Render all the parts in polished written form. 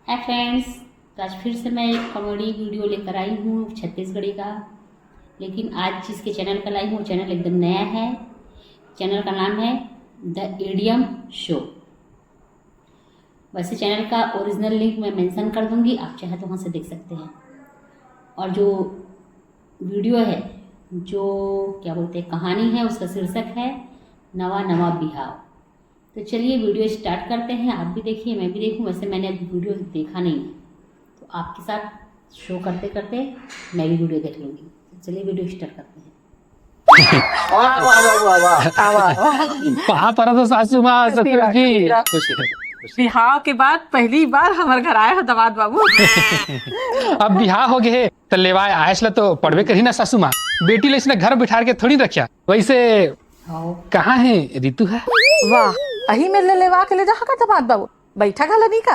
Hi friends, तो आज फिर से मैं एक कॉमेडी वीडियो लेकर आई हूँ छत्तीसगढ़ी का। लेकिन आज जिसके चैनल का लाई हूँ वो चैनल एकदम नया है। चैनल का नाम है द इडियम शो। वैसे चैनल का ओरिजिनल लिंक मैं मेंशन कर दूंगी, आप चाहे तो वहाँ से देख सकते हैं। और जो वीडियो है, जो क्या बोलते हैं कहानी है, उसका शीर्षक है नवा नवा बिहाव। तो चलिए वीडियो स्टार्ट करते हैं। आप भी देखिए, मैं भी देखूं। वैसे मैंने अभी वीडियो देखा नहीं, तो आपके साथ शो करते करते मैं भी वीडियो देख लूँगी। तो चलिए वीडियो स्टार्ट करते हैं। कहाँ पर तो सासू माँ ससुर जी बिहाव के बाद पहली बार हमारे घर आए हो दामाद बाबू। अब बिहार हो गए तो लेवाए आयस ला तो पढ़वे करी ना सासू माँ। बेटी ले इसने घर बिठा के थोड़ी रखिया। वैसे कहाँ है रितु है? वाह, अही में ले लेवा के ले जा का दामाद बाबू। बैठा गला नहीं का?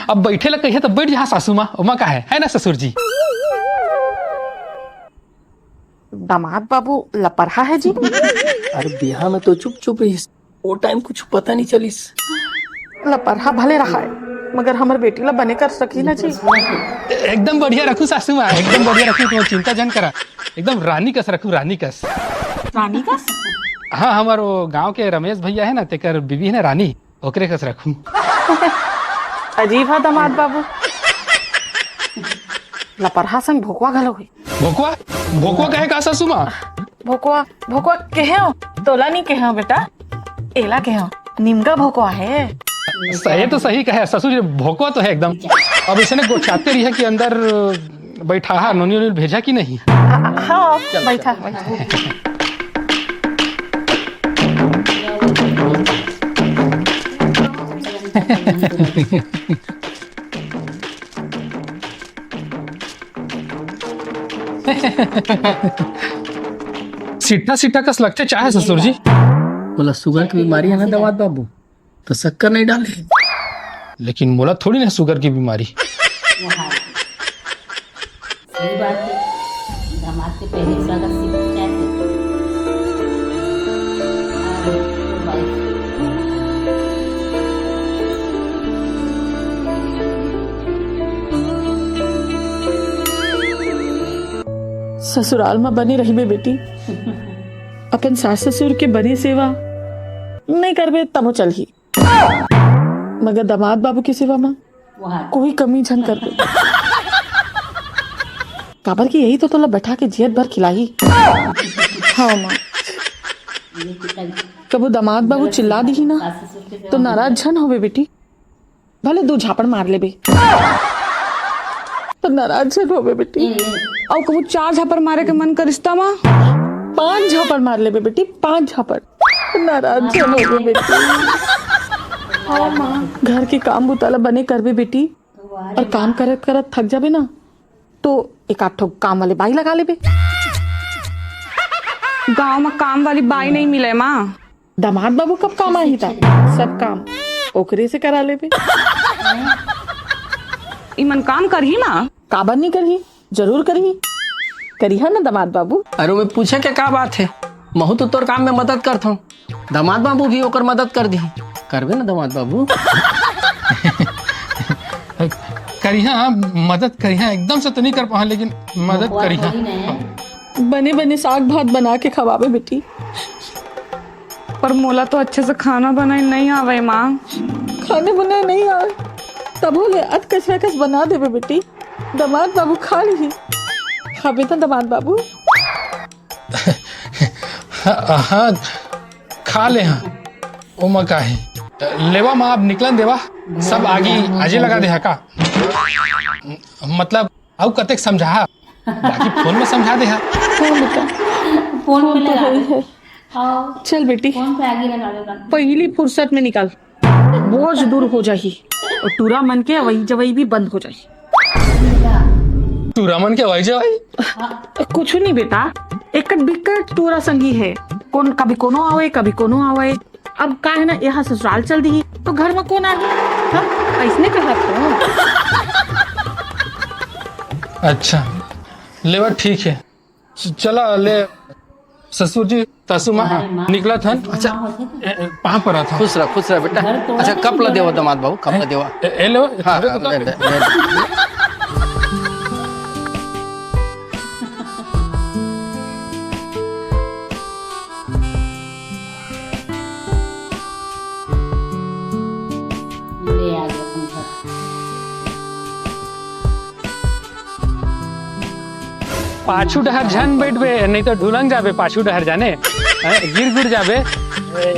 अब बैठे ला कहिए तो बैठ जा सासू माँ। उमा का है ना ससुर जी? दामाद बाबू लपरहा है जी। अरे बिहार में तो चुप चुप रही, वो टाइम कुछ पता नहीं चलिस। लपरहा भले रहा है, मगर हमार बेटी ला बने कर सकी ना जी। एकदम बढ़िया रखू सासू माँ, एकदम बढ़िया रखू। तुम चिंता जन करा, एकदम रानी कस रखू, रानी कस। रानी का? हाँ, हमारे वो गाँव के रमेश भैया है ना, तेकर बीबी है ना रानी, ओकरे कस रखू। अजीब है दामाद बाबू। लपरहा संग भोकवा घलो हुई। भोकवा भोकवा कहे का सासू माँ? भोकवा भोकवा कहे हो? तोला नहीं कहे हो बेटा, एला कहे हो। निमगा भोकवा है। सही तो सही कहे ससुर जी, भोकवा तो है एकदम। अब इसने गोठाते रही है कि अंदर बैठा है, नोनी नोनी भेजा कि नहीं? हाँ, बैठा बैठा। सीटा सीटा कस लगते चाहे ससुर जी। बोला शुगर की बीमारी है ना दामाद बाबू, तो शक्कर नहीं डाले। लेकिन मोला थोड़ी ना शुगर की बीमारी। सही बात है। दामाद के पहले स्वागत से कैसे ससुराल में बनी रही बे बेटी। अपन सास ससुर के बनी सेवा नहीं करबे तब चल ही, मगर दामाद बाबू की सेवा में कोई कमी झन कर दे। काबर की यही तो तोला बैठा के जियत भर खिलाई। हाँ माँ, कबो दामाद बाबू चिल्ला दी ना तो नाराज झन होवे बेटी। भले 2 झापड़ मार ले बे तो नाराज झन होवे बेटी। और कबो 4 झापड़ मारे के मन करिस्ता माँ, 5 झापड़ मार ले बे बेटी, 5 झापड़। नाराज झन होवे बेटी। हाँ माँ, घर के काम बुताला बने करबे बेटी। और काम करत करत थक जाबे ना तो एक आध ठो काम वाले बाई लगा लेबे। गांव में काम वाली बाई नहीं मिले माँ। दामाद बाबू कब काम आई था? सब काम ओकरे से करा लेबे। इमन काम करही माँ। काबर नहीं करही, जरूर करही। करी है ना दामाद बाबू? अरे मैं पूछे के का बात है, महू तो तोर काम में मदद करता हूँ। दामाद बाबू भी ओकर मदद कर दी, करबे ना दामाद बाबू? करिहा मदद करिहा, एकदम से तो नहीं कर पाए लेकिन मदद करिहा। बने बने साग भात बना के खवाबे बेटी। पर मोला तो अच्छे से खाना बनाए नहीं आवे माँ। खाने बनाए नहीं आए तब बोले अध कचरा कस बना देबे बेटी। दामाद बाबू खा ली। खाबे ना दामाद बाबू? हाँ खा ले। हाँ उमा का है लेवा माँ, अब निकलन देवा सब आगे आजे लगा दे है का? मतलब अब कतेक समझा, बाकी फोन में समझा दे है। फोन पे तो लगा वही है। हाँ, चल बेटी, फोन पे आगे लगा देगा। पहली फुर्सत में निकाल, बोझ दूर हो जाही और टूरा मन के वही जवई भी बंद हो जाही। तू रमन के वही भाई? कुछ नहीं बेटा, एक बिकट टूरा संगी है। कौन कभी कोनो आवे कभी कोनो आवे। अब का है ना, यहाँ ससुराल चल दी तो घर में कौन आही? ऐसने कहा तो। अच्छा लेवा ठीक है, चला ले ससुर जी सासू माँ अरे माँ, निकला था अच्छा होते थे। कहाँ पर था खुश रह बेटा। घर तोड़ा अच्छा नहीं कप ला दिया देवा है। दामाद बाबू, कप ला देवा। ए लो हाँ हाँ, ले दे। ले आ गया तुम घर। पाछू डहर झन बैठबे नहीं तो ढुलंग जाबे पाछू डहर जाने गिर गिर जाबे।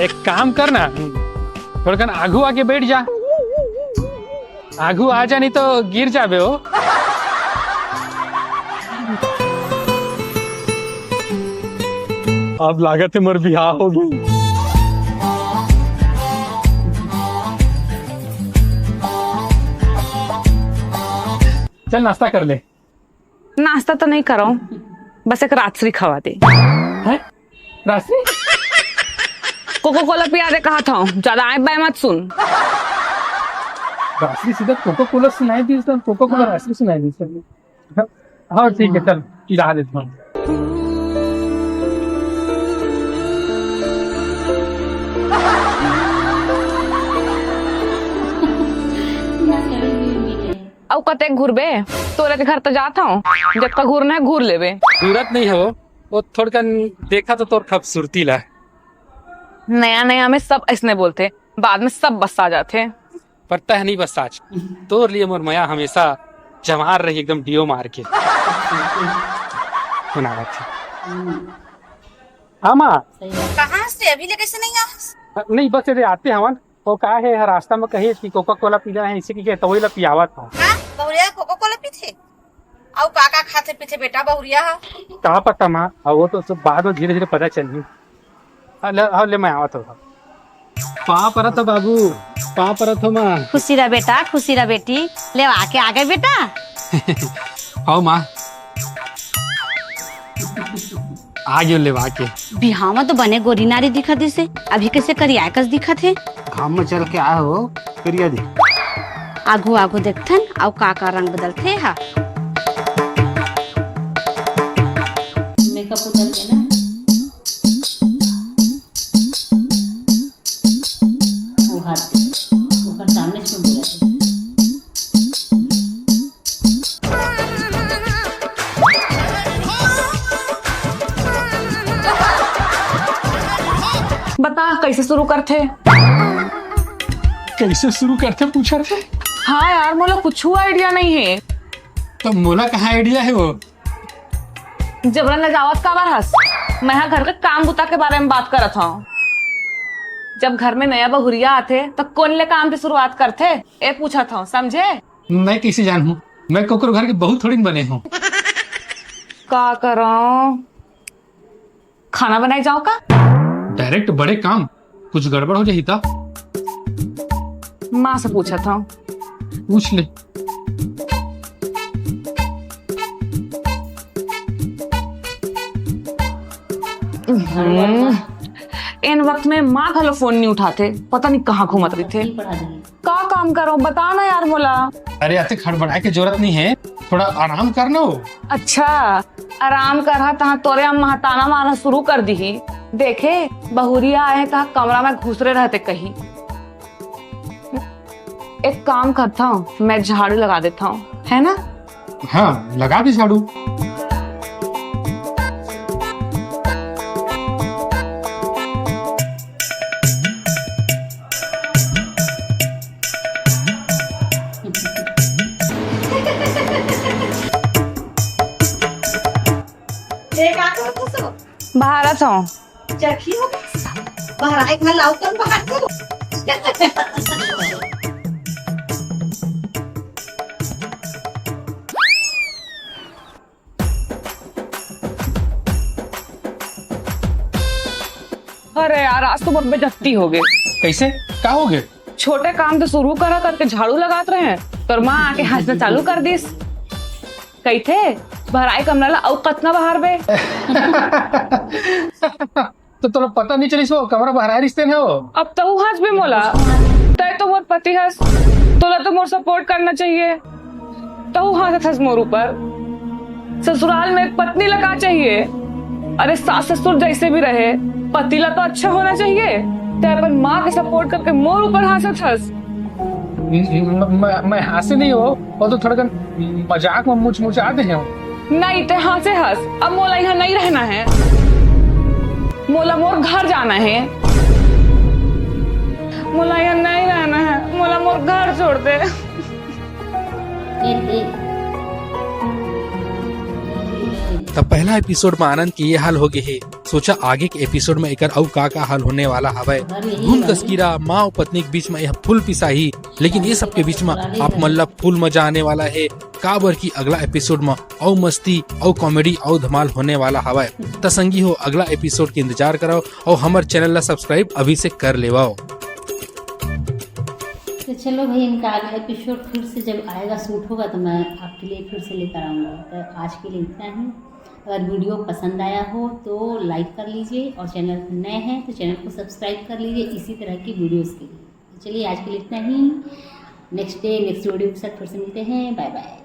एक काम करना थोड़ा आगू आके बैठ जा, आगू आ जा नहीं तो गिर जाबे हो। अब लागत है मोर बिहार होगी। चल नाश्ता कर ले। नाश्ता तो नहीं करो, बस एक राजश्री खवा दे। है राशि कोको कोला पिया दे कहा था, ज्यादा आए बाय मत सुन। राशि सीधा कोको कोला सुनाई दी, कोको कोला राशि सुनाई दी। हाँ ठीक है चल पिला देता हूँ। अब कते घूरबे, तोरे के घर तो जाता हूँ, जब तक घूरना है घूर लेबे। जरूरत नहीं है वो थोड़ा देखा तो तोर खूबसूरती ला। नया नया में सब ऐसने बोलते, बाद में सब बस आ जाते। पता है नहीं बस आज तोर लिए मोर माया हमेशा जवार रही एकदम डियो मार के सुना थी। हाँ माँ कहाँ से अभी ले कैसे नहीं आ? नहीं बस ये आते हवन वो कहा है रास्ता में कही कि कोका कोला पीना है इसी की तो वही ला पियावा था। हाँ बहुरिया कोको कोला पीथे और काका खाते पीते बेटा बहुरिया हा? कहा पता माँ और वो तो सब बाद में धीरे धीरे पता चली। ले मैं आवा तो पा पर तो बाबू पा पर तो माँ। खुशी रह बेटा, खुशी रह बेटी, ले आके आ गए बेटा। आओ माँ आ गयो लेवा के। बिहाव में तो बने गोरी नारी दिखा दी से, अभी कैसे करिया कस दिखा थे। काम में चल के आया हो करिया दे। आगू आगू देखथन और काका रंग बदलते हा। मेकअप उतर के ना वो हाथ ऊपर सामने छोड़ दिया था। बता कैसे शुरू करते? कैसे शुरू करते पूछा थे? हाँ यार मोला कुछ आइडिया नहीं है। तो मोला कहाँ आइडिया है वो? जबरन लजावत का बार हंस, मैं यहाँ घर के काम बुता के बारे में बात करत हूँ। जब घर में नया बहुरिया आते तो कौन ले काम की शुरुआत करते ए पूछा था, समझे? मैं कैसे जानूं, मैं कोकरो घर के बहुत थोड़ी बने हूँ। का करो, खाना बनाई जाओ का? डायरेक्ट बड़े काम कुछ गड़बड़ हो जाही था माँ से पूछा था। पूछ ले। इन वक्त में माँ घलो फोन नहीं उठाते, पता नहीं कहाँ घूमत रही थे। पढ़ा देंगे। का काम करो बता ना यार मोला। अरे ऐसे खड़बड़ाए की जरूरत नहीं है, थोड़ा आराम करना हो। अच्छा आराम कर रहा तहाँ तोरे हम महताना मारना शुरू कर दी। देखे बहुरिया आए कहा कमरा में घुसरे रहते कहीं। एक काम करता हूँ, मैं झाड़ू लगा देता हूँ, है ना? हाँ लगा दी झाड़ू। बाहर आता हूँ। बाहर एक लाओ कर बाहर करो। अरे यार आज तो बहुत बेइज्जती हो गई। कैसे क्या हो गए? छोटे काम तो शुरू करा करके झाड़ू लगात रहे हैं, पर माँ आके हंसना चालू कर दिस। कही थे भराई कमरा ला औ कतना बाहर बे। तो तोरा पता नहीं चली सो कमरा बाहर रिश्ते हो। अब तो हंस भी मोला, तय तो मोर पति हंस, तोला तो मोर सपोर्ट करना चाहिए। तो हंस मोर ऊपर। ससुराल में एक पत्नी लगा चाहिए, अरे सास ससुर जैसे भी रहे, पतीला तो अच्छा होना चाहिए। ते अपन माँ के सपोर्ट करके मोर ऊपर हंसत हंस। मैं हंसे नहीं हो, वो तो थोड़ा मजाक में मुचमुचाते हैं। नहीं ते हंसे हंस। अब मोला यहाँ नहीं रहना है, मोला मोर घर जाना है। मोला यहाँ नहीं रहना है, मोला मोर घर छोड़ दे। तब पहला एपिसोड में आनंद के ये हाल हो गए है। सोचा आगे के एपिसोड में एक और का हाल होने वाला हवे। घूम तस्कीरा माँ और पत्नी के बीच में यह फुल पिसाही, लेकिन ये सब के बीच में आप मतलब फुल मजा आने वाला है। काबर की अगला एपिसोड में और मस्ती और कॉमेडी और धमाल होने वाला हवा। तसंगी हो अगला एपिसोड के इंतजार कराओ और हमारे चैनल ला सब्सक्राइब अभी से कर लेवाओ। तो चलो भाई, इनका अगला एपिसोड फिर से जब आएगा, शूट होगा तो मैं आपके लिए फिर से लेकर आऊँगा। तो आज के लिए इतना ही। अगर वीडियो पसंद आया हो तो लाइक कर लीजिए और चैनल पर नए हैं तो चैनल को सब्सक्राइब कर लीजिए इसी तरह की वीडियोस के लिए। चलिए आज के लिए इतना ही। नेक्स्ट डे नेक्स्ट वीडियो के साथ फिर से मिलते हैं। Bye bye.